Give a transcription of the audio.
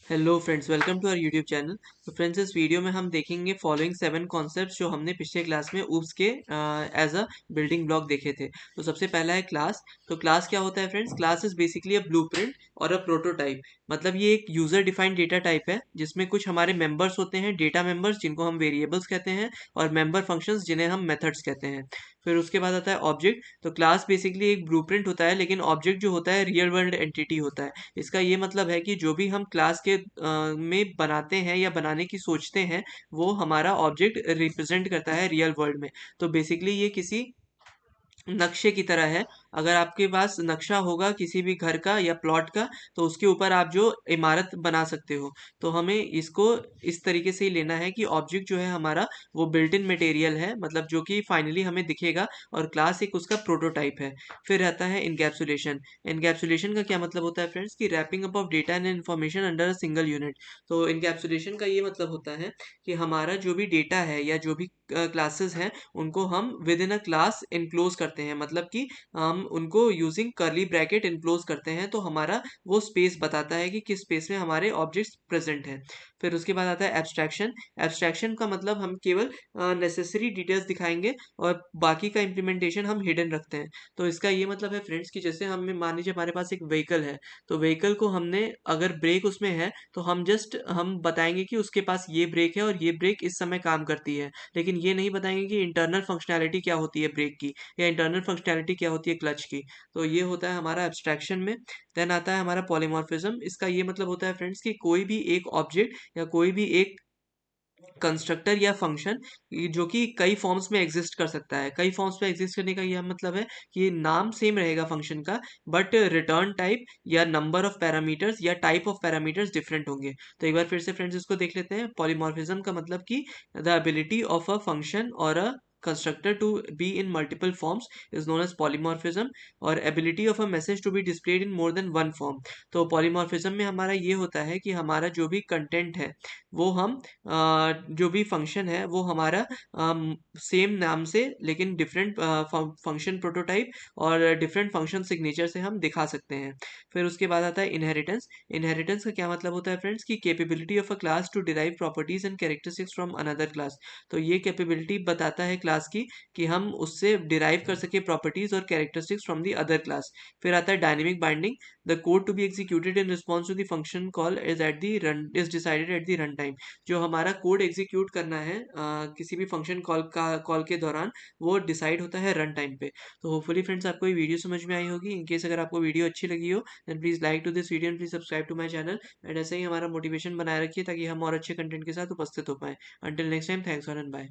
Hello friends, welcome to our YouTube channel. तो friends, इस video में हम देखेंगे फॉलोइंग 7 कॉन्सेप्ट्स जो हमने पिछले क्लास में ऊप्स के एज अ बिल्डिंग ब्लॉक देखे थे। तो सबसे पहला है क्लास। तो क्लास क्या होता है friends? Class is basically a blueprint और अ प्रोटोटाइप। मतलब ये एक यूजर डिफाइंड डेटा टाइप है जिसमें कुछ हमारे मेंबर्स होते हैं, डेटा मेंबर्स जिनको हम वेरिएबल्स कहते हैं, और मेंबर फंक्शंस जिन्हें हम मेथड्स कहते हैं। फिर उसके बाद आता है ऑब्जेक्ट। तो क्लास बेसिकली एक ब्लूप्रिंट होता है, लेकिन ऑब्जेक्ट जो होता है रियल वर्ल्ड एंटिटी होता है। इसका ये मतलब है कि जो भी हम क्लास के में बनाते हैं या बनाने की सोचते हैं, वो हमारा ऑब्जेक्ट रिप्रेजेंट करता है रियल वर्ल्ड में। तो बेसिकली ये किसी नक्शे की तरह है। अगर आपके पास नक्शा होगा किसी भी घर का या प्लॉट का, तो उसके ऊपर आप जो इमारत बना सकते हो। तो हमें इसको इस तरीके से ही लेना है कि ऑब्जेक्ट जो है हमारा, वो बिल्ट इन मटेरियल है, मतलब जो कि फाइनली हमें दिखेगा, और क्लास एक उसका प्रोटोटाइप है। फिर रहता है इनकैप्सुलेशन। इनकैप्सुलेशन का क्या मतलब होता है फ्रेंड्स? कि wrapping up of data and information under a single unit. तो इनकैप्सुलेशन का ये मतलब होता है कि हमारा जो भी डेटा है या जो भी क्लासेस हैं, उनको हम with in a class enclose करते हैं। मतलब कि हम उनको यूजिंग कर्ली ब्रैकेट इनक्लोज करते हैं, तो हमारा वो स्पेस बताता है कि किस स्पेस में हमारे ऑब्जेक्ट्स प्रेजेंट हैं। फिर उसके बाद आता है एब्स्ट्रैक्शन। एब्स्ट्रैक्शन का मतलब हम केवल नेसेसरी डिटेल्स दिखाएंगे और बाकी का इम्प्लीमेंटेशन हम हिडन रखते हैं। तो इसका ये मतलब है फ्रेंड्स कि जैसे हमें मान लीजिए हमारे पास एक व्हीकल है, तो व्हीकल को हमने अगर ब्रेक उसमें है, तो हम बताएंगे कि उसके पास ये ब्रेक है और ये ब्रेक इस समय काम करती है, लेकिन ये नहीं बताएंगे कि इंटरनल फंक्शनैलिटी क्या होती है ब्रेक की, या इंटरनल फंक्शनैलिटी क्या होती है क्लच की। तो ये होता है हमारा एब्स्ट्रैक्शन में। देन आता है हमारा पॉलीमॉर्फिज्म। इसका ये मतलब होता है फ्रेंड्स कि कोई भी एक ऑब्जेक्ट या कोई भी एक कंस्ट्रक्टर या फंक्शन जो कि कई फॉर्म्स में एग्जिस्ट कर सकता है। कई फॉर्म्स में एग्जिस्ट करने का यह मतलब है कि नाम सेम रहेगा फंक्शन का, बट रिटर्न टाइप या नंबर ऑफ पैरामीटर्स या टाइप ऑफ पैरामीटर्स डिफरेंट होंगे। तो एक बार फिर से फ्रेंड्स इसको देख लेते हैं। पॉलीमॉर्फिज्म का मतलब कि the ability of a function और अ constructor to be in multiple forms is known as polymorphism, और ability of a message to be displayed in more than one form। तो polymorphism में हमारा ये होता है कि हमारा जो भी कंटेंट है, वो हम जो भी फंक्शन है वो हमारा सेम नाम से लेकिन डिफरेंट फंक्शन प्रोटोटाइप और डिफरेंट फंक्शन सिग्नेचर से हम दिखा सकते हैं। फिर उसके बाद आता है इनहेरिटेंस। इनहेरिटेंस का क्या मतलब होता है फ्रेंड्स? की capability of a class to derive properties and characteristics from another class. तो ये कैपेबिलिटी बताता है क्लास की कि हम उससे डिराइव कर सके प्रॉपर्टीज और characteristics from the other class. फिर आता है dynamic binding. The code to be executed in response to the function call is decided at the run time. जो हमारा कोड एग्जीक्यूट करना है किसी भी फंक्शन कॉल के दौरान, वो डिसाइड होता है रन टाइम पे। तो होपफुली फ्रेंड्स आपको ये वीडियो समझ में आई होगी। इन केस अगर आपको वीडियो अच्छी लगी हो, then please like to this video and please subscribe to my channel. And ऐसे ही हमारा मोटिवेशन बनाए रखिए ताकि हम और अच्छे कंटेंट के साथ उपस्थित हो पाए। Until next time, thanks for and bye.